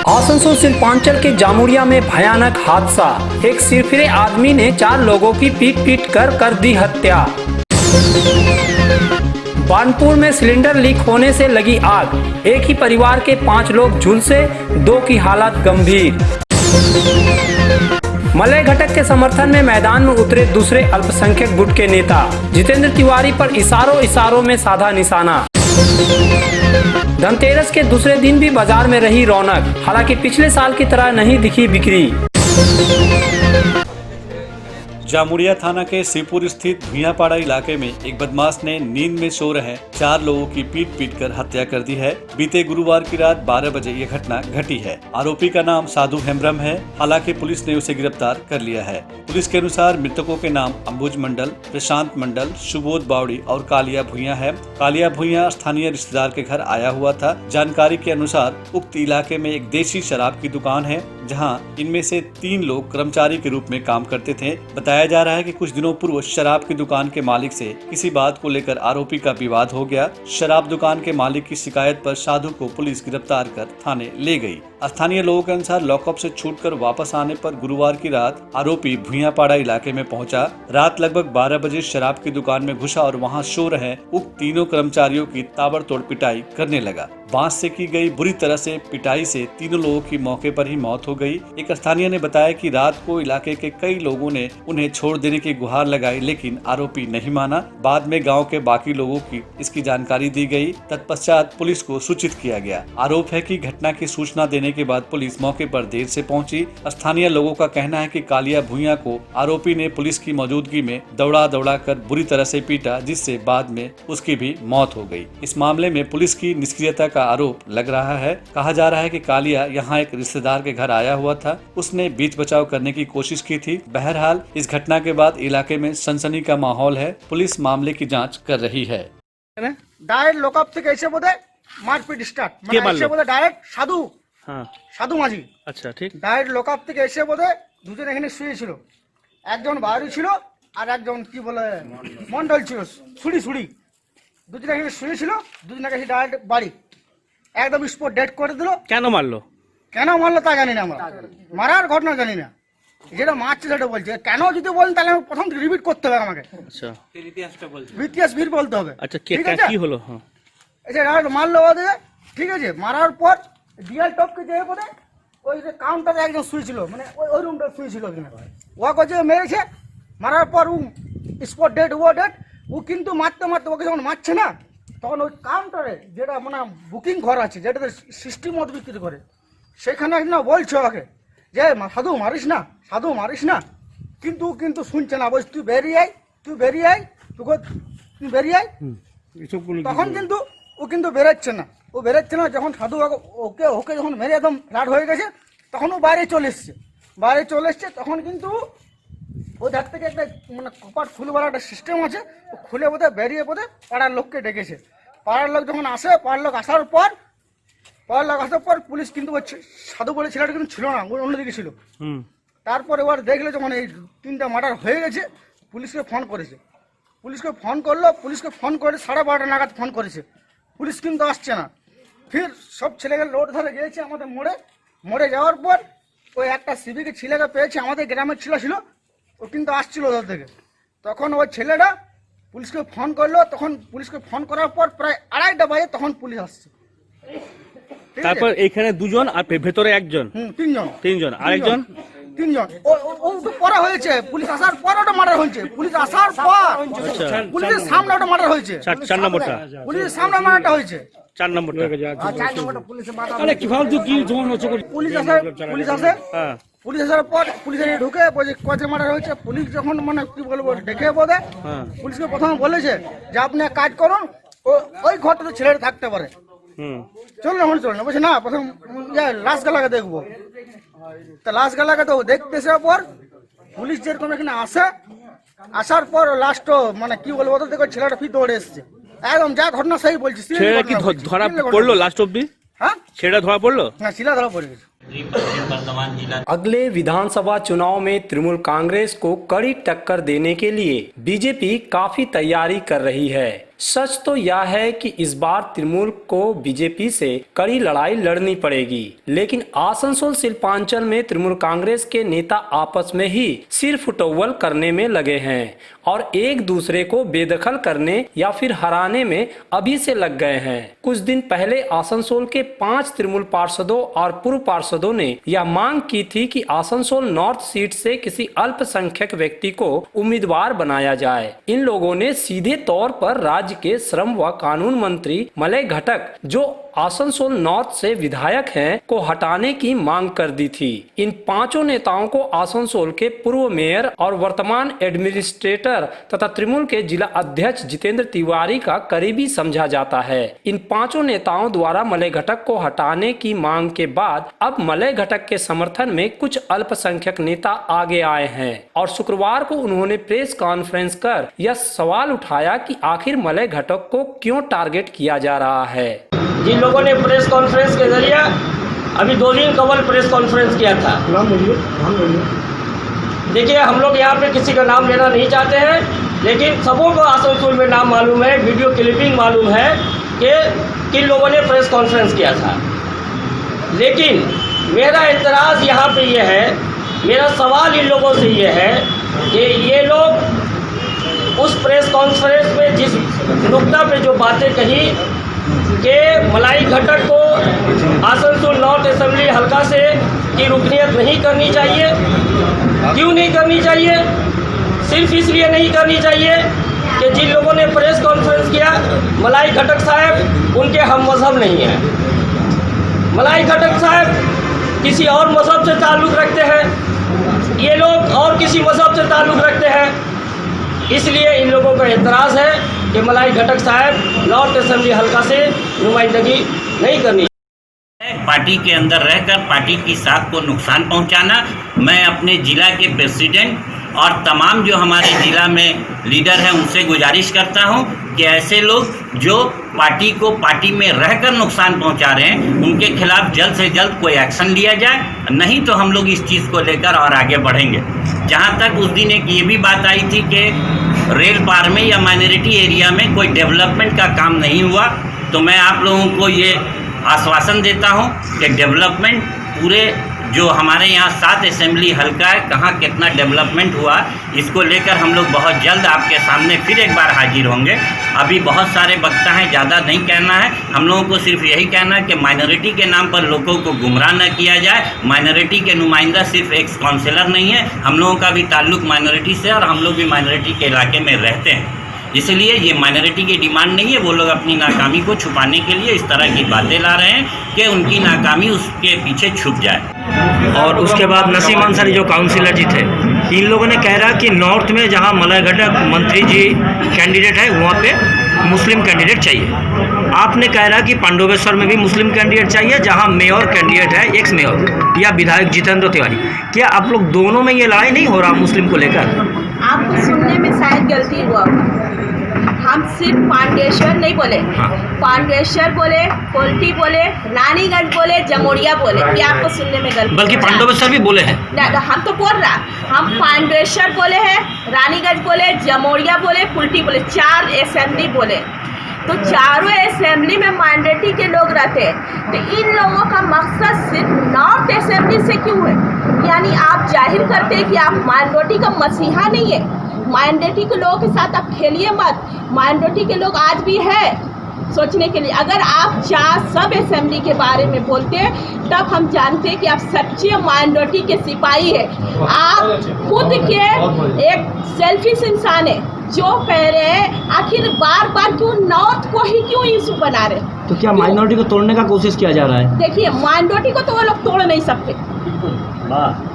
आसनसोल शिल्पांचल के जामुड़िया में भयानक हादसा। एक सिरफिरे आदमी ने 4 लोगों की पीट कर दी हत्या। बानपुर में सिलेंडर लीक होने से लगी आग। एक ही परिवार के 5 लोग झुलसे, 2 की हालत गंभीर। मलय घटक के समर्थन में मैदान में उतरे दूसरे अल्पसंख्यक गुट के नेता। जितेंद्र तिवारी पर इशारों में साधा निशाना। धनतेरस के दूसरे दिन भी बाजार में रही रौनक, हालांकि पिछले साल की तरह नहीं दिखी बिक्री। जामुड़िया थाना के शिवपुर स्थित भुइयापाड़ा इलाके में एक बदमाश ने नींद में सो रहे 4 लोगों की पीट कर हत्या कर दी है। बीते गुरुवार की रात 12 बजे ये घटना घटी है। आरोपी का नाम साधु हेम्ब्रम है। हालांकि पुलिस ने उसे गिरफ्तार कर लिया है। पुलिस के अनुसार मृतकों के नाम अंबुज मंडल, प्रशांत मंडल, सुबोध बावड़ी और कालिया भुइया है। कालिया भुइया स्थानीय रिश्तेदार के घर आया हुआ था। जानकारी के अनुसार उक्त इलाके में एक देशी शराब की दुकान है, जहां इनमें से 3 लोग कर्मचारी के रूप में काम करते थे। बताया जा रहा है कि कुछ दिनों पूर्व शराब की दुकान के मालिक से किसी बात को लेकर आरोपी का विवाद हो गया। शराब दुकान के मालिक की शिकायत पर साधु को पुलिस गिरफ्तार कर थाने ले गई। स्थानीय लोगों के अनुसार लॉकअप से छूटकर वापस आने पर गुरुवार की रात आरोपी भुइयापाड़ा इलाके में पहुंचा। रात लगभग 12 बजे शराब की दुकान में घुसा और वहां सो रहे उक्त तीनों कर्मचारियों की ताबड़तोड़ पिटाई करने लगा। बांस से की गई बुरी तरह से पिटाई से तीनों लोगों की मौके पर ही मौत हो गई। एक स्थानीय ने बताया कि रात को इलाके के कई लोगों ने उन्हें छोड़ देने की गुहार लगाई, लेकिन आरोपी नहीं माना। बाद में गांव के बाकी लोगों की इसकी जानकारी दी गई। तत्पश्चात पुलिस को सूचित किया गया। आरोप है कि घटना की सूचना देने के बाद पुलिस मौके पर देर से पहुंची। स्थानीय लोगों का कहना है कि कालिया भुइया को आरोपी ने पुलिस की मौजूदगी में दौड़ा कर बुरी तरह से पीटा, जिससे बाद में उसकी भी मौत हो गई। इस मामले में पुलिस की निष्क्रियता का आरोप लग रहा है। कहा जा रहा है कि कालिया यहाँ एक रिश्तेदार के घर आया हुआ था। उसने बीच बचाव करने की कोशिश की थी। बहरहाल इस घटना के बाद इलाके में सनसनी का माहौल है। पुलिस मामले की जांच कर रही है। डायरेक्ट लॉकअप থেকে এসে বোধ মারপিট স্টার্ট, মানে এসে বোধ ডাইরেক্ট সাধু মাঝি। আচ্ছা, ঠিক। ডাইরেক্ট লকআপ থেকে এসে বোধ দুজন এখানে শুয়েছিল। একজন বাইরে ছিল আর একজন কি বলে মন্ডল ছিল, ছুড়ি দুজন এখানে শুয়েছিল। দুজনকে এসে ডাইরেক্ট বাড়ি একদম স্পট ডেড করে দিল। কেন মারলো তা জানি না, আমরা মারার ঘটনা জানি না। যেটা মারছে সেটা বলছে। কেন যদি বলেন তাহলে আমি প্রথম রিপিট করতে হবে আমাকে। আচ্ছা, ইতিহাস ভিড় বলতে হবে। আচ্ছা, কি হলো? হ্যাঁ, এই যে ডাইরেক্ট মারলো ওদের, ঠিক আছে। মারার পর ডিয়াল টপকে যেয়ে পড়ে ওই যে কাউন্টারে একজন শুয়েছিল, মানে ওই রুমটা শুয়েছিল কিনা ও কাছে মেরেছে। মারার পর ও স্পট ডেড, ও কিন্তু মারতে ওকে যখন মারছে না, তখন ওই কাউন্টারে যেটা মানে বুকিং ঘর আছে, যেটাতে সিস্টেম মদ বিক্রি করে, সেখানে না বলছে ওকে যে সাধু মারিস না, কিন্তু শুনছে না। বলছে তুই বেরিয়ে আয়, তুই বেরিয়ে আয়। তখন কিন্তু ও কিন্তু বেরোচ্ছে না। যখন সাধু ওকে যখন মেরে একদম ফ্ল্যাট হয়ে গেছে, তখন ও বাইরে চলে এসছে। তখন কিন্তু ও ধার থেকে একটা মানে কপাট খুলবার একটা সিস্টেম আছে, ও খুলে বোধহয় বেরিয়ে পাড়ার লোককে ডেকেছে। পাড়ার লোক যখন আসে, পাড়ার লোক আসার পর পুলিশ কিন্তু সাধু বলে ছেলেটা কিন্তু ছিল না, অন্যদিকে ছিল। তারপরে ওর দেখলে যখন এই 3টা মার্ডার হয়ে গেছে, পুলিশকে ফোন করেছে। পুলিশকে ফোন করে 12:30 নাগাদ ফোন করেছে। পুলিশ কিন্তু আসছে না। ফির সব ছেলেকে রোড ধরে গিয়েছে আমাদের মোড়ে যাওয়ার পর ওই একটা সিভিকে ছেলেকে পেয়েছে, আমাদের গ্রামের ছিল, ও কিন্তু আসছিল ওদের থেকে। তখন ওই ছেলেটা পুলিশকে ফোন করলো। তখন পুলিশকে ফোন করার পর প্রায় 2:30 বাজে তখন পুলিশ আসছে। তারপর এখানে 2 জন আর ভেতরে 1 জন, 3 জন আরেকজন 3 জন। ও তো পরে হয়েছে, পুলিশ আসার পর ওটা মার্ডার হয়েছে। পুলিশের সামনে ওটা মার্ডার হয়েছে। 4 নম্বরটা পুলিশের সামনে মার্ডারটা হয়েছে। 4 নম্বরটা পুলিশ আসার পর পুলিশ ঢুকে কজে মার্ডার হয়েছে। পুলিশ যখন মানে কি বলবো ডেকে বোধে পুলিশকে প্রথমে বলেছে যে আপনি কাজ করুন, ওই ঘরটাতে ছেলেটা থাকতে পারে। চল না বলছে না, প্রথম লাশ গালাকে দেখবো। তা লাশ গালাকে তো দেখতেছে। পর পুলিশ যেরকম এখানে আসার পর লাস্ট মানে কি বলবো ওদের দেখো ছেলেটা ফির দৌড়ে এসছে। একদম যা ঘটনা সেই বলছি। ছেলেটা কি ধরা পড়লো লাস্ট অব্দি? হ্যাঁ, ছেলেটা ধরা পড়লো? না, শিলা ধরা পড়ে গেছে। पश्चिम बर्धमान जिला। अगले विधानसभा चुनाव में तृणमूल कांग्रेस को कड़ी टक्कर देने के लिए बीजेपी काफी तैयारी कर रही है। सच तो यह है कि इस बार तृणमूल को बीजेपी से कड़ी लड़ाई लड़नी पड़ेगी, लेकिन आसनसोल शिल्पांचल में तृणमूल कांग्रेस के नेता आपस में ही सिर फुटौल करने में लगे हैं और एक दूसरे को बेदखल करने या फिर हराने में अभी से लग गए हैं। कुछ दिन पहले आसनसोल के 5 तृणमूल पार्षदों और पूर्व पार्षदों ने यह मांग की थी कि आसनसोल नॉर्थ सीट से किसी अल्पसंख्यक व्यक्ति को उम्मीदवार बनाया जाए। इन लोगों ने सीधे तौर पर राज्य के श्रम व कानून मंत्री मलय घटक, जो आसनसोल नॉर्थ से विधायक हैं, को हटाने की मांग कर दी थी। इन 5 नेताओं को आसनसोल के पूर्व मेयर और वर्तमान एडमिनिस्ट्रेटर तथा तृणमूल के जिला अध्यक्ष जितेंद्र तिवारी का करीबी समझा जाता है। इन 5 नेताओं द्वारा मलय घटक को हटाने की मांग के बाद अब मलय घटक के समर्थन में कुछ अल्पसंख्यक नेता आगे आए हैं और शुक्रवार को उन्होंने प्रेस कॉन्फ्रेंस कर यह सवाल उठाया कि आखिर मलय घटक को क्यों टारगेट किया जा रहा है। जिन लोगों ने प्रेस कॉन्फ्रेंस के जरिए अभी 2 दिन कबल प्रेस कॉन्फ्रेंस किया था, देखिए हम लोग यहाँ पे किसी का नाम लेना नहीं चाहते हैं, लेकिन सबों को आसनसोल में नाम मालूम है, वीडियो क्लिपिंग मालूम है कि किन लोगों ने प्रेस कॉन्फ्रेंस किया था। लेकिन मेरा एतराज़ यहाँ पे ये है, मेरा सवाल इन लोगों से ये है कि ये लोग उस प्रेस कॉन्फ्रेंस में जिस नुक्ता पे जो बातें कही कि मलाई घटक को आसनसोल नॉर्थ असेंबली हल्का से की रुकनीत नहीं करनी चाहिए। क्यों नहीं करनी चाहिए? सिर्फ इसलिए नहीं करनी चाहिए कि जिन लोगों ने प्रेस कॉन्फ्रेंस किया, मलाई घटक साहब उनके हम मजहब नहीं हैं। मलाई घटक साहब किसी और मजहब से ताल्लुक़ रखते हैं, ये लोग और किसी मजहब से ताल्लुक़ रखते हैं। इसलिए इन लोगों का एतराज़ है कि मलाई घटक साहब नॉर्थ असेंबली हल्का से नुमाइंदगी नहीं करनी। पार्टी के अंदर रहकर पार्टी की साख को नुकसान पहुंचाना। मैं अपने जिला के प्रेसिडेंट और तमाम जो हमारे जिला में लीडर हैं उनसे गुजारिश करता हूं कि ऐसे लोग जो पार्टी को पार्टी में रहकर नुकसान पहुंचा रहे हैं उनके खिलाफ जल्द से जल्द कोई एक्शन लिया जाए, नहीं तो हम लोग इस चीज़ को लेकर और आगे बढ़ेंगे। जहां तक उस दिन एक ये भी बात आई थी कि रेल पार में या माइनॉरिटी एरिया में कोई डेवलपमेंट का काम नहीं हुआ, तो मैं आप लोगों को ये आश्वासन देता हूं कि डेवलपमेंट पूरे जो हमारे यहाँ 7 असेंबली हल्का है, कहाँ कितना डेवलपमेंट हुआ, इसको लेकर हम लोग बहुत जल्द आपके सामने फिर एक बार हाजिर होंगे। अभी बहुत सारे वक्ता हैं, ज़्यादा नहीं कहना है। हम लोगों को सिर्फ यही कहना है कि माइनॉरिटी के नाम पर लोगों को गुमराह न किया जाए। माइनॉरिटी के नुमाइंदा सिर्फ एक काउंसिलर नहीं है, हम लोगों का भी ताल्लुक़ माइनॉरिटी से और हम लोग भी माइनॉरिटी के इलाके में रहते हैं। इसलिए ये माइनॉरिटी की डिमांड नहीं है, वो लोग अपनी नाकामी को छुपाने के लिए इस तरह की बातें ला रहे हैं कि उनकी नाकामी उसके पीछे छुप जाए। और उसके बाद नसीम अंसारी जो काउंसिलर जी थे, इन लोगों ने कह रहा कि नॉर्थ में जहां मलय घटक मंत्री जी कैंडिडेट है वहां पे मुस्लिम कैंडिडेट चाहिए। आपने कह रहा कि पांडुपेश्वर में भी मुस्लिम कैंडिडेट चाहिए जहां मेयर कैंडिडेट है, एक्स मेयर या विधायक जितेंद्र तिवारी। क्या आप लोग दोनों में ये लड़ाई नहीं हो रहा मुस्लिम को लेकर? आपको सुनने में शायद गलती हुआ। हम सिर्फ पांडेश्वर नहीं बोले, पांडेश्वर बोले, कोल्टी बोले, रानीगंज बोले, जमोरिया बोले, ये आपको सुनने में गलती। बल्कि पांडुपेश्वर भी बोले हैं। हम तो बोल रहा, हम पांडेश्वर बोले हैं, रानीगंज बोले, जमोरिया बोले, कुल्टी बोले, 4 असेंबली बोले। तो चारों असेंबली में माइनॉरिटी के लोग रहते हैं, तो इन लोगों का मकसद सिर्फ नॉर्थ असेंबली से क्यों है? यानी आप जाहिर करते हैं कि आप माइनॉरिटी का मसीहा नहीं है। माइनॉरिटी के लोगों के साथ आप खेलिए मत। माइनॉरिटी के लोग आज भी है सोचने के लिए। अगर आप 4 सब असेंबली के बारे में बोलते हैं तब हम जानते हैं कि आप सच्चे माइनॉरिटी के सिपाही है। आप खुद के एक सेल्फिश इंसान है जो कह रहे हैं आखिर बार बार क्यों नॉर्थ को ही क्यों इशू बना रहे। तो क्या माइनॉरिटी को तोड़ने का कोशिश किया जा रहा है? देखिए, माइनॉरिटी को तो वो लोग तोड़ नहीं सकते।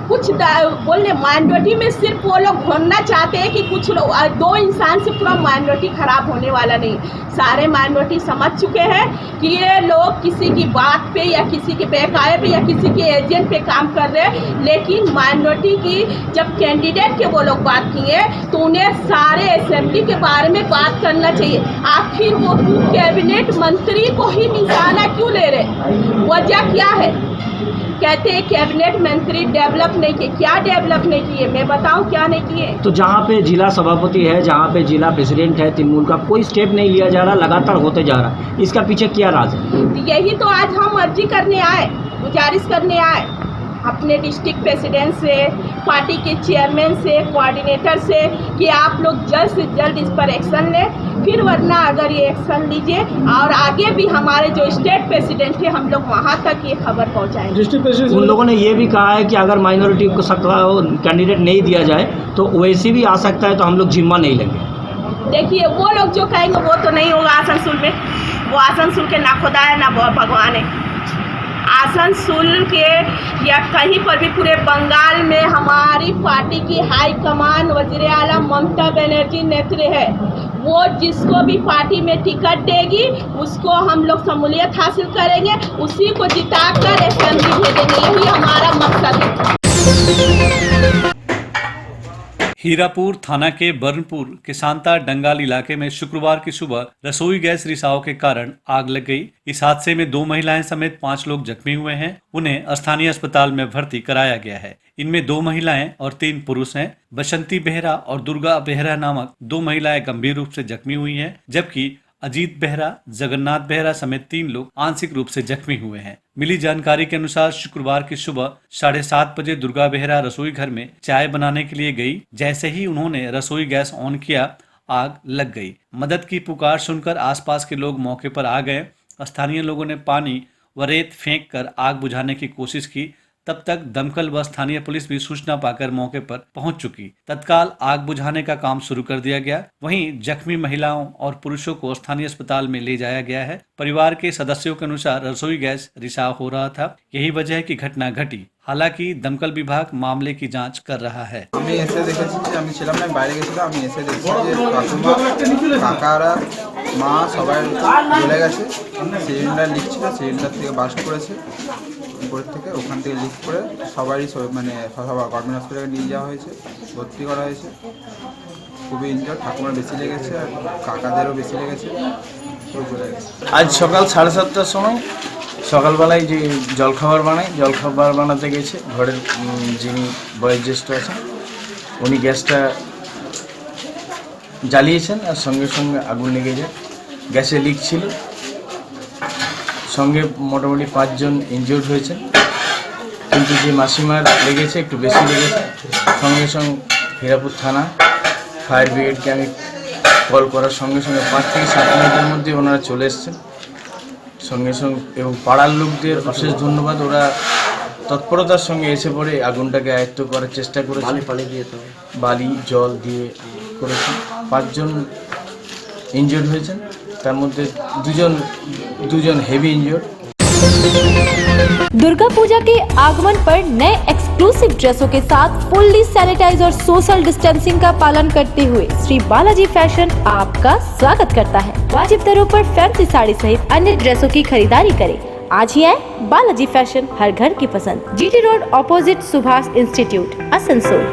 कुछ बोलने माइनॉरिटी में सिर्फ वो लोग ढूंढना चाहते हैं कि कुछ लोग 2 इंसान से पूरा माइनॉरिटी खराब होने वाला नहीं। सारे माइनॉरिटी समझ चुके हैं कि ये लोग किसी की बात पे या किसी के बहकाए पे या किसी के एजेंट पे काम कर रहे हैं। लेकिन माइनॉरिटी की जब कैंडिडेट के वो लोग बात किए तो उन्हें सारे असेंबली के बारे में बात करना चाहिए। आखिर वो कैबिनेट मंत्री को ही निशाना क्यों ले रहे? वजह क्या है? कहते हैं कैबिनेट मंत्री डेवलप नहीं किए। क्या डेवलप नहीं किए, मैं बताऊं क्या नहीं किए। तो जहाँ पे जिला सभापति है, जहाँ पे जिला प्रेसिडेंट है तृणमूल का, कोई स्टेप नहीं लिया जा रहा, लगातार होते जा रहा है, इसका पीछे क्या राज है? यही तो आज हम अर्जी करने आए, गुजारिश करने आए अपने डिस्ट्रिक्ट प्रेसिडेंट से, पार्टी के चेयरमैन से, कोऑर्डिनेटर से कि आप लोग जल्द से जल्द इस पर एक्शन लें। फिर वरना अगर ये एक्शन लीजिए और आगे भी हमारे जो स्टेट प्रेसिडेंट है हम लोग वहाँ तक ये खबर पहुँचाएंगे। उन लोगों ने ये भी कहा है कि अगर माइनॉरिटी को कैंडिडेट नहीं दिया जाए तो वैसे भी आ सकता है, तो हम लोग जिम्मा नहीं लेंगे। देखिए वो लोग जो कहेंगे वो तो नहीं होगा आसनसोल में। वो आसनसोल के ना खुदा है ना भगवान है। आसनसोल के या कहीं पर भी पूरे बंगाल में हमारी पार्टी की हाई कमान वज़ीर आला ममता बनर्जी नेतृत्व है। वो जिसको भी पार्टी में टिकट देगी उसको हम लोग शमूलियत हासिल करेंगे, उसी को जिताकर असेंबली भेजेंगे। यही हमारा मकसद है। हीरापुर थाना के बर्नपुर के सांता डंगाल इलाके में शुक्रवार की सुबह रसोई गैस रिसाव के कारण आग लग गई। इस हादसे में 2 महिलाएं समेत 5 लोग जख्मी हुए हैं। उन्हें स्थानीय अस्पताल में भर्ती कराया गया है। इनमें 2 महिलाएं और 3 पुरुष हैं। बसंती बेहरा और दुर्गा बेहरा नामक 2 महिलाएं गंभीर रूप से जख्मी हुई हैं, जबकि अजीत बेहरा, जगन्नाथ बेहरा समेत 3 लोग आंशिक रूप से जख्मी हुए हैं। मिली जानकारी के अनुसार शुक्रवार की सुबह 7:30 बजे दुर्गा बेहरा रसोई घर में चाय बनाने के लिए गई। जैसे ही उन्होंने रसोई गैस ऑन किया, आग लग गई। मदद की पुकार सुनकर आसपास के लोग मौके पर आ गए। स्थानीय लोगों ने पानी व रेत फेंक कर आग बुझाने की कोशिश की। तब तक दमकल व स्थानीय पुलिस भी सूचना पाकर मौके पर पहुंच चुकी। तत्काल आग बुझाने का काम शुरू कर दिया गया। वहीं जख्मी महिलाओं और पुरुषों को स्थानीय अस्पताल में ले जाया गया है। परिवार के सदस्यों के अनुसार रसोई गैस रिसाव हो रहा था, यही वजह है कि घटना घटी। हालांकि दमकल विभाग मामले की जांच कर रहा है। আমি এসে দেখেছি যে আমি ছিলাম না, বাইরে গেছিলাম। আমি এসে দেখছি যে কাকুমা কাকারা মা সবাই চলে গেছে। সিলিন্ডার লিক ছিল, সিলিন্ডার থেকে বাস্ট করেছে উপরের থেকে, ওখান থেকে লিক করে সবারই মানে সবার গভর্নমেন্ট হসপিটালে নিয়ে যাওয়া হয়েছে, ভর্তি করা হয়েছে। খুবই ইনজোর্ড, ঠাকুমার বেশি লেগেছে আর কাকাদেরও বেশি লেগেছে, সব চলে গেছে। আজ সকাল 7:30টার সময় সকালবেলায় যে জলখাবার বানাতে গেছে ঘরের যিনি বয়োজ্যেষ্ঠ আছেন, উনি গ্যাসটা জ্বালিয়েছেন আর সঙ্গে সঙ্গে আগুন লেগে যায়। গ্যাসে লিক ছিল, সঙ্গে মোটামুটি 5 জন ইনজিওর্ড হয়েছেন, কিন্তু যে মাসিমার লেগেছে একটু বেশি লেগেছে। সঙ্গে সঙ্গে হীরাপুর থানা ফায়ার ব্রিগেডকে আমি কল করার সঙ্গে সঙ্গে 5 থেকে 7 মিনিটের মধ্যে ওনারা চলে এসছেন সঙ্গে সঙ্গে, এবং পাড়ার লোকদের অশেষ ধন্যবাদ। ওরা তৎপরতার সঙ্গে এসে পড়ে আগুনটাকে আয়ত্ত করার চেষ্টা করেছে। বালি জল দিয়ে করেছে। 5 জন ইনজিওর্ড হয়েছেন, তার মধ্যে দুজন হেভি इंजर्ड। दुर्गा पूजा के आगमन पर नए एक्सक्लूसिव ड्रेसों के साथ फुल्ली सैनिटाइज और सोशल डिस्टेंसिंग का पालन करते हुए श्री बालाजी फैशन आपका स्वागत करता है। वाजिब दरों पर फैंसी साड़ी सहित अन्य ड्रेसों की खरीदारी करें। आज ही आए बालाजी फैशन, हर घर की पसंद। GT road opposite Subhash institute, Asansol.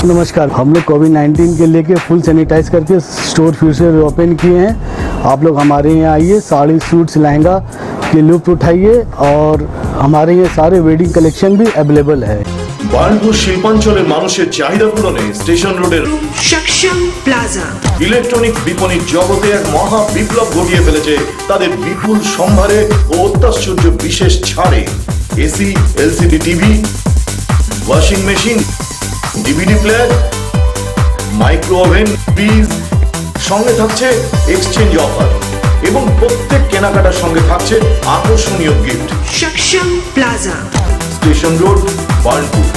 नमस्कार, हम लोग कोविड-19 के लेके फुल सैनिटाइज करके स्टोर फिर से ओपन किए हैं। आप लोग हमारे यहाँ आइए, साड़ी सूट्स लहंगा के लुत्फ उठाइए और हमारे यहाँ सारे वेडिंग कलेक्शन भी अवेलेबल है। বার্নপুর শিল্পাঞ্চলের মানুষের চাহিদা পূরণে স্টেশন রোডের সক্ষম প্লাজা ইলেকট্রনিক বিপণির জগতে এক মহা বিপ্লব ঘটিয়ে ফেলেছে তাদের বিপুল সম্ভারে ও অত্যাশ্চর্য বিশেষ ছাড়ে। AC, LCD TV, washing machine, DVD player, micro oven, fridge, সঙ্গে থাকছে এক্সচেঞ্জ অফার এবং প্রত্যেক কেনাকাটার সঙ্গে থাকছে আকর্ষণীয় গিফট। সক্ষম plaza, station road, Burnpur.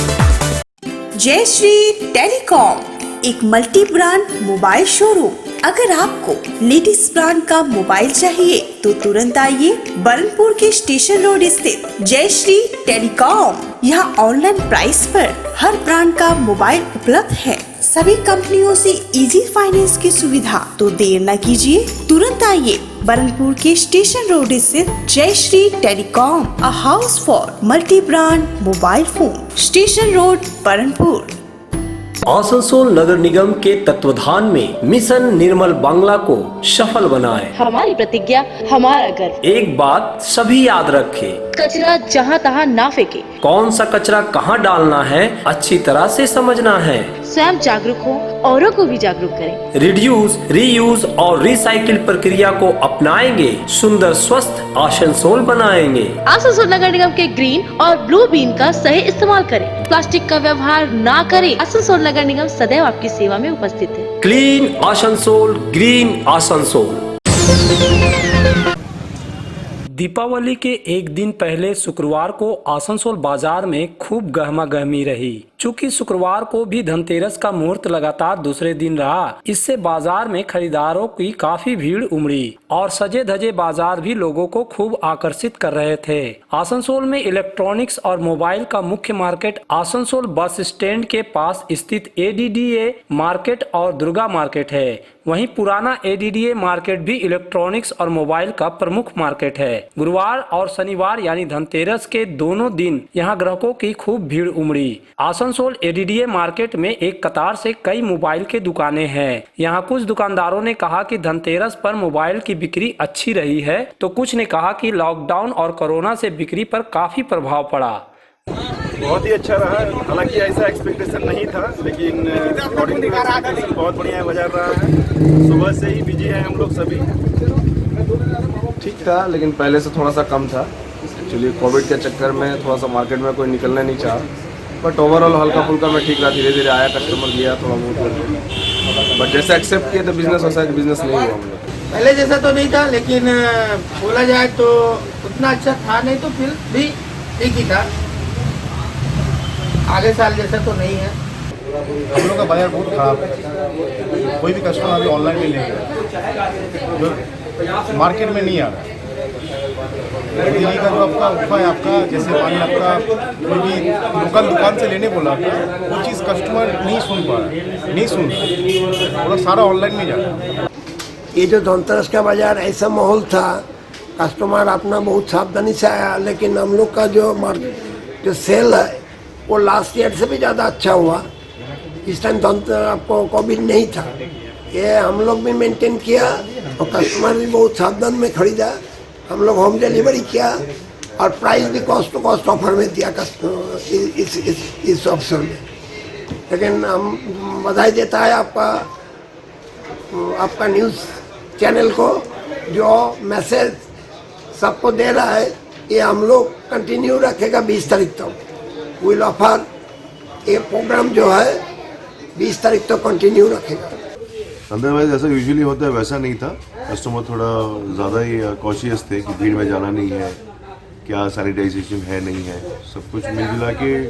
Jai Shri telecom, एक मल्टी ब्रांड मोबाइल शोरूम। अगर आपको लेटेस्ट ब्रांड का मोबाइल चाहिए तो तुरंत आइए बरनपुर के स्टेशन रोड स्थित जय श्री टेलीकॉम। यहाँ ऑनलाइन प्राइस पर हर ब्रांड का मोबाइल उपलब्ध है। सभी कंपनियों से इजी फाइनेंस की सुविधा। तो देर न कीजिए, तुरंत आइए बरनपुर के स्टेशन रोड स्थित Jai Shri telecom, a house for multi brand mobile phone, station road Burnpur. Asansol नगर निगम के तत्वाधान में मिशन निर्मल बांग्ला को सफल बनाएं। हमारी प्रतिज्ञा, हमारा गर्व। एक बात सभी याद रखें, कचरा जहाँ तहाँ ना फेंके। कौन सा कचरा कहाँ डालना है अच्छी तरह से समझना है। स्वयं जागरूक हो, औरों को भी जागरूक करें। रिड्यूस, रीयूज और रिसाइकिल प्रक्रिया को अपनाएंगे, सुंदर स्वस्थ आसनसोल बनाएंगे। आसनसोल नगर निगम के ग्रीन और ब्लू बीन का सही इस्तेमाल करें, प्लास्टिक का व्यवहार ना करें। आसनसोल नगर निगम सदैव आपकी सेवा में उपस्थित है। Clean Asansol, green Asansol. दीपावली के एक दिन पहले शुक्रवार को आसनसोल बाजार में खूब गहमा गहमी रही। चूंकि शुक्रवार को भी धनतेरस का मुहूर्त लगातार दूसरे दिन रहा, इससे बाजार में खरीदारों की काफी भीड़ उमड़ी और सजे धजे बाजार भी लोगों को खूब आकर्षित कर रहे थे। आसनसोल में इलेक्ट्रॉनिक्स और मोबाइल का मुख्य मार्केट आसनसोल बस स्टैंड के पास स्थित ADDA मार्केट और दुर्गा मार्केट है। वहीं पुराना ADDA मार्केट भी इलेक्ट्रॉनिक्स और मोबाइल का प्रमुख मार्केट है। गुरुवार और शनिवार यानी धनतेरस के दोनों दिन यहां ग्राहकों की खूब भीड़ उमड़ी। आसनसोल ADDA मार्केट में एक कतार से कई मोबाइल के दुकानें हैं। यहां कुछ दुकानदारों ने कहा कि धनतेरस पर मोबाइल की बिक्री अच्छी रही है, तो कुछ ने कहा कि लॉकडाउन और कोरोना से बिक्री पर काफी प्रभाव पड़ा। बहुत ही अच्छा रहा, हालांकि ऐसा एक्सपेक्टेशन नहीं था, लेकिन बहुत बढ़िया बाजार रहा है। सुबह से ही बिजी है हम लोग सभी। ठीक था, लेकिन पहले से थोड़ा सा कम था। एक्चुअली कोविड के चक्कर में थोड़ा सा मार्केट में कोई निकलना नहीं चाहा, बट ओवरऑल हल्का फुल्का में ठीक रहा। धीरे धीरे आया, कस्टमर लिया थोड़ा बहुत, बट जैसे एक्सेप्ट किया तो बिजनेस वैसा बिजनेस नहीं हुआ हम लोग। पहले जैसा तो नहीं था, लेकिन बोला जाए तो उतना अच्छा था नहीं, तो फिर भी ठीक ही था। आगे साल जैसा तो नहीं है। हम लोग का बाजार बहुत खराब है। कोई भी कस्टमर अभी ऑनलाइन में ले रहा जो मार्केट में नहीं आ रहा है। दिल्ली का जो आपका उफा है, आपका जैसे मान आपका कोई भी लोकल दुकान से लेने बोला था, वो चीज़ कस्टमर नहीं सुन पा रहा, नहीं सुन रहा, वो सारा ऑनलाइन में जा रहा है। ये जो धनतेरस का बाजार ऐसा माहौल था, कस्टमर अपना बहुत सावधानी से आया, लेकिन हम लोग का जो सेल है वो लास्ट ईयर से भी ज़्यादा अच्छा हुआ। इस टाइम धनतेरस आपको कोविड नहीं था, ये हम लोग भी मेंटेन किया और कस्टमर भी बहुत सावधान में खरीदा। हम लोग होम डिलीवरी किया और प्राइस भी कॉस्ट टू कॉस्ट ऑफर में दिया कस्टमर इस ऑप्शन में। लेकिन हम बधाई देता है आपका न्यूज़ चैनल को, जो मैसेज सबको दे रहा है, ये हम लोग कंटिन्यू रखेगा 20 तारीख तक। विल ऑफर ये प्रोग्राम जो है 20 तारीख तक कंटिन्यू रखेगा। अदरवाइज जैसा यूजुअली होता है वैसा नहीं था। कस्टमर थोड़ा ज़्यादा ही कॉशियस थे कि भीड़ में जाना नहीं है, क्या सैनिटाइजेशन है नहीं है, सब कुछ मिल जुला के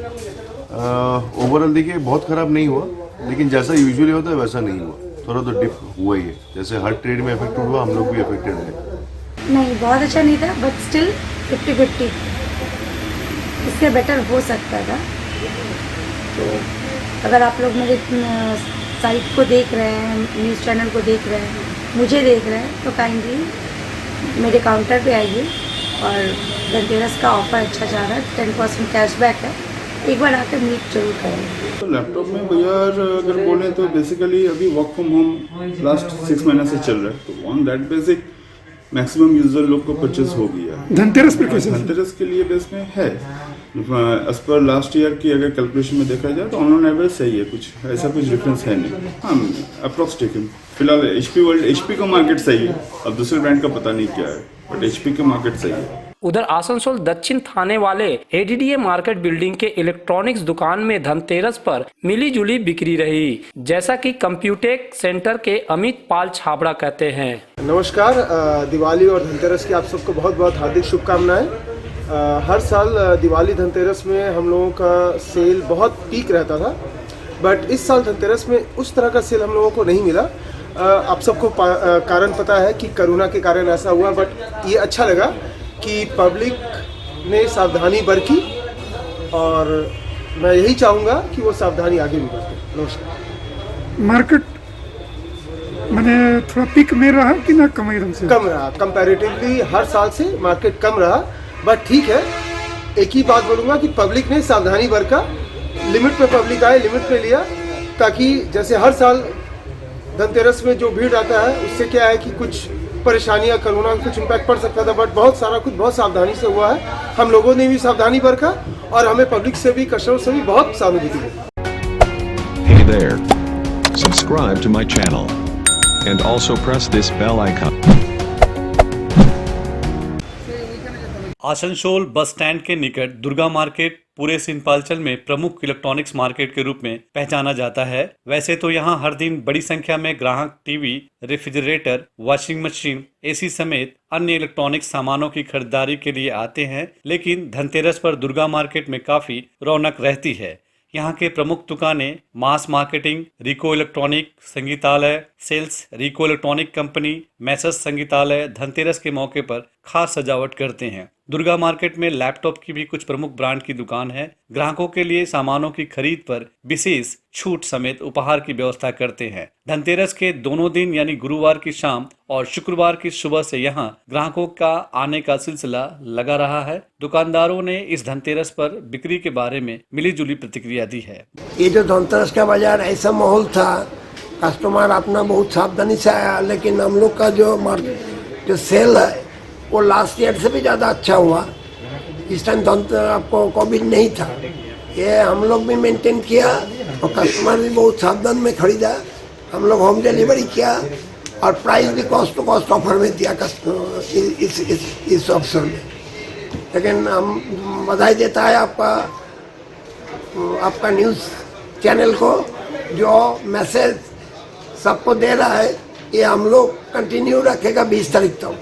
ओवरऑल देखिए बहुत ख़राब नहीं हुआ, लेकिन जैसा यूजुअली होता है वैसा नहीं हुआ। थोड़ा तो डिप हुआ ही है, जैसे हर ट्रेड में अफेक्टेड हुआ, हम लोग भी अफेक्टेड हैं। नहीं, बहुत अच्छा नहीं था, बट स्टिल 50-50 इससे बेटर हो सकता था। तो अगर आप लोग मेरे साइट को देख रहे हैं, न्यूज़ चैनल को देख रहे हैं, मुझे देख रहे हैं, तो काइंडली मेरे काउंटर पे आइए। और धनतेरस का ऑफर अच्छा जा रहा है, 10% कैशबैक है, एक बार आकर मीट जरूर करें। तो लैपटॉप में बाजार अगर बोले तो बेसिकली अभी वर्क फ्रॉम होम लास्ट 6 महीने से चल रहा है, तो on that basic maximum user लोग को परचेस हो गया। धनतेरस पर कैसे? धनतेरस के लिए बेस में है, एज पर लास्ट ईयर की अगर कैलकुलेशन में देखा जाए तो ऑन एवरेज सही है, कुछ ऐसा कुछ डिफरेंस है नहीं। हाँ, अप्रॉक्स टेकन फिलहाल HP का मार्केट सही है, अब दूसरे ब्रांड का पता नहीं क्या है, बट HP का मार्केट सही है। उधर आसनसोल दक्षिण थाने वाले ADDA मार्केट बिल्डिंग के इलेक्ट्रॉनिक्स दुकान में धनतेरस पर मिली जुली बिक्री रही, जैसा कि कंप्यूटेक सेंटर के अमित पाल छाबड़ा कहते हैं। नमस्कार, दिवाली और धनतेरस की आप सबको बहुत बहुत हार्दिक शुभकामनाएं। हर साल दिवाली धनतेरस में हम लोगों का सेल बहुत पीक रहता था, बट इस साल धनतेरस में उस तरह का सेल हम लोगों को नहीं मिला। आप सबको कारण पता है कि कोरोना के कारण ऐसा हुआ, बट ये अच्छा लगा कि पब्लिक ने सावधानी बरती और मैं यही चाहूँगा कि वो सावधानी आगे भी बरते। नमस्कार। मार्केट मैंने थोड़ा पीक में रहा कि ना कम एकदम से? कम रहा, कंपैरेटिवली हर साल से मार्केट कम रहा, बट ठीक है। एक ही बात बोलूँगा कि पब्लिक ने सावधानी बरता, लिमिट पे पब्लिक आए, लिमिट पे लिया, ताकि जैसे हर साल धनतेरस में जो भीड़ आता है उससे क्या है कि कुछ परेशानियां कोरोना कुछ इम्पैक्ट पड़ सकता था, बट बहुत सारा कुछ बहुत सावधानी से हुआ है। हम लोगों ने भी सावधानी बरता और हमें पब्लिक से भी, कस्टमर से भी बहुत सहानुभूति है। Hey there. Subscribe to my channel. And also press this bell icon. Asansol bus stand के निकट दुर्गा मार्केट पूरे सिंपालचल में प्रमुख इलेक्ट्रॉनिक्स मार्केट के रूप में पहचाना जाता है। वैसे तो यहाँ हर दिन बड़ी संख्या में ग्राहक TV, refrigerator, washing machine, AC समेत अन्य इलेक्ट्रॉनिक सामानों की खरीदारी के लिए आते हैं, लेकिन धनतेरस पर दुर्गा मार्केट में काफी रौनक रहती है। यहाँ के प्रमुख दुकानें मास मार्केटिंग, रिको इलेक्ट्रॉनिक, संगीतालय सेल्स, रिको इलेक्ट्रॉनिक कंपनी, मैसेज संगीतालय धनतेरस के मौके पर खास सजावट करते हैं। दुर्गा मार्केट में लैपटॉप की भी कुछ प्रमुख ब्रांड की दुकान है। ग्राहकों के लिए सामानों की खरीद पर विशेष छूट समेत उपहार की व्यवस्था करते हैं। धनतेरस के दोनों दिन यानी गुरुवार की शाम और शुक्रवार की सुबह से यहाँ ग्राहकों का आने का सिलसिला लगा रहा है। दुकानदारों ने इस धनतेरस पर बिक्री के बारे में मिलीजुली प्रतिक्रिया दी है। ये जो धनतेरस का बाजार ऐसा माहौल था, कस्टमर अपना बहुत सावधानी से आया, लेकिन हम लोग का जो सेल है वो लास्ट ईयर से भी ज़्यादा अच्छा हुआ। इस टाइम आपको कोविड नहीं था, ये हम लोग भी मेंटेन किया और कस्टमर भी बहुत सावधान में खरीदा। हम लोग होम डिलीवरी किया और प्राइस भी कॉस्ट टू कॉस्ट ऑफर में दिया इस ऑप्शन में। लेकिन हम बधाई देता है आपका न्यूज़ चैनल को, जो मैसेज सबको दे रहा है, ये हम लोग कंटिन्यू रखेगा 20 तारीख तक।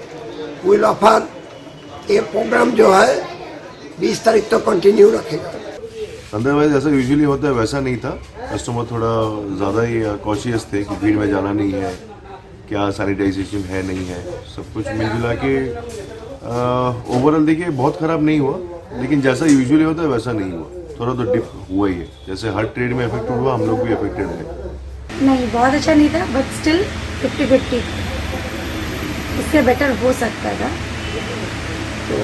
विल ऑफर ये प्रोग्राम जो है 20 तारीख तक कंटिन्यू रखेगा। अदरवाइज ऐसा यूजुअली होता है वैसा नहीं था। कस्टमर थोड़ा ज़्यादा ही कॉशियस थे कि भीड़ में जाना नहीं है, क्या सैनिटाइजेशन है नहीं है, सब कुछ मिलजुला के ओवरऑल देखिए बहुत ख़राब नहीं हुआ, लेकिन जैसा यूजुअली होता है वैसा नहीं हुआ। थोड़ा तो डिप हुआ ही है, जैसे हर ट्रेड में अफेक्टेड हुआ, हम लोग भी अफेक्टेड है। नहीं, बहुत अच्छा नहीं था, बट स्टिल 50-50 इससे बेटर हो सकता था। तो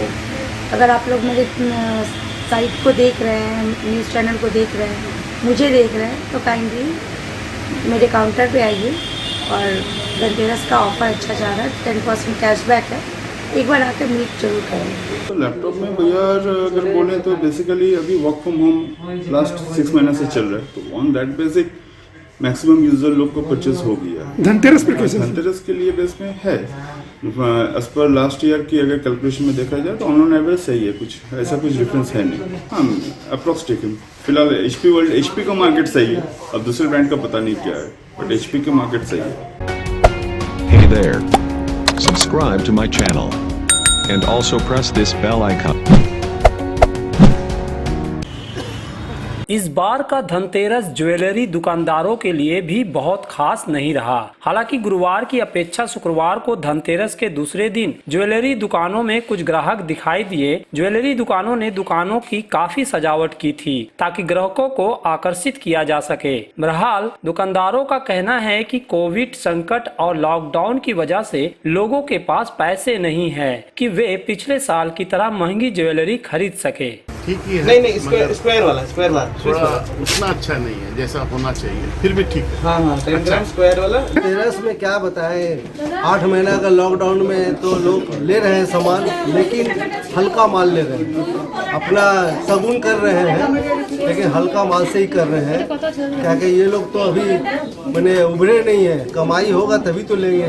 अगर आप लोग मेरे साइट को देख रहे हैं, न्यूज़ चैनल को देख रहे हैं, मुझे देख रहे हैं, तो काइंडली मेरे काउंटर पे आइए। और धनतेरस का ऑफर अच्छा जा रहा है, 10% कैशबैक है, एक बार आकर मीट जरूर करें। तो लैपटॉप में भैया अगर बोलें तो बेसिकली अभी वर्क फ्रॉम होम लास्ट 6 महीने से चल रहा है, तो on that basic maximum user लोग को परचेज हो गया। धनतेरस पर कैसे? धनतेरस के लिए बेस में है, एज पर लास्ट ईयर की अगर कैलकुलेशन में देखा जाए तो ऑन एवरेज सही है, कुछ ऐसा कुछ डिफरेंस है नहीं। हाँ, अप्रॉक्स टेकन फिलहाल HP वर्ल्ड, HP का मार्केट सही है, अब दूसरे ब्रांड का पता नहीं क्या है, बट HP का मार्केट सही है। Hey there. Subscribe to my channel. And also press this bell icon. इस बार का धनतेरस ज्वेलरी दुकानदारों के लिए भी बहुत खास नहीं रहा। हालांकि गुरुवार की अपेक्षा शुक्रवार को धनतेरस के दूसरे दिन ज्वेलरी दुकानों में कुछ ग्राहक दिखाई दिए। ज्वेलरी दुकानों ने दुकानों की काफी सजावट की थी ताकि ग्राहकों को आकर्षित किया जा सके। बहरहाल दुकानदारों का कहना है कि कोविड संकट और लॉकडाउन की वजह से लोगों के पास पैसे नहीं है कि वे पिछले साल की तरह महंगी ज्वेलरी खरीद सके। ठीक ही है, नहीं स्क्वायर वाला थोड़ा उतना अच्छा नहीं है जैसा होना चाहिए, फिर भी ठीक है। हाँ, 10 ग्राम स्क्वायर वाला। धनतेरस में क्या बताएं, 8 महीना का लॉकडाउन में तो लोग ले रहे हैं सामान, लेकिन हल्का माल ले रहे हैं, अपना शगुन कर रहे हैं, लेकिन हल्का माल से ही कर रहे हैं। क्या कि ये लोग तो अभी मैंने उभरे नहीं है, कमाई होगा तभी तो लेंगे।